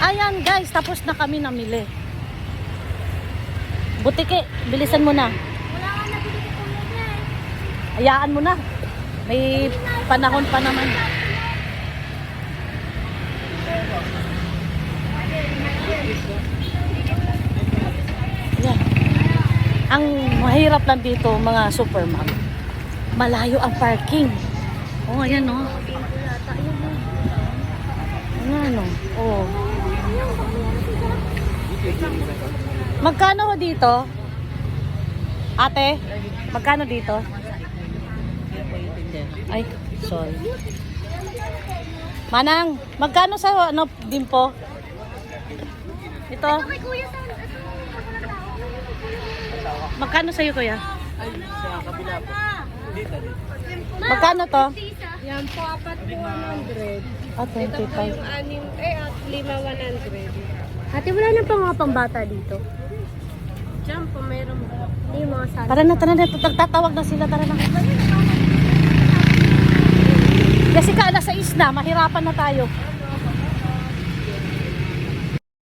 Ayan guys, tapos na kami namili. Butike, bilisan mo na. Wala ka nabili ko kuya eh. Hayaan mo na. May panahon pa naman. Ayan. Ang mahirap lang dito, mga supermom. Malayo ang parking. Oh, ayan oh. Ano? Oh. Magkano ho dito? Ate, magkano dito? Ay, sorry. Manang, magkano sa ano dimpo? Ito. Kay kuya sa Magkano sa'yo, kuya? Ay, sa kabila po. Dito. Magkano to? Yan po, 4 po 100. Ah, Ito po 25. yung 6, at 5 100. Ate, wala na pa mga pambata dito. Diyan po, mayroon po. Hindi yung mga sala. Tara na. Nagtatawag na sila. Tara na. Kasi ka, alas 6 na. Mahirapan na tayo.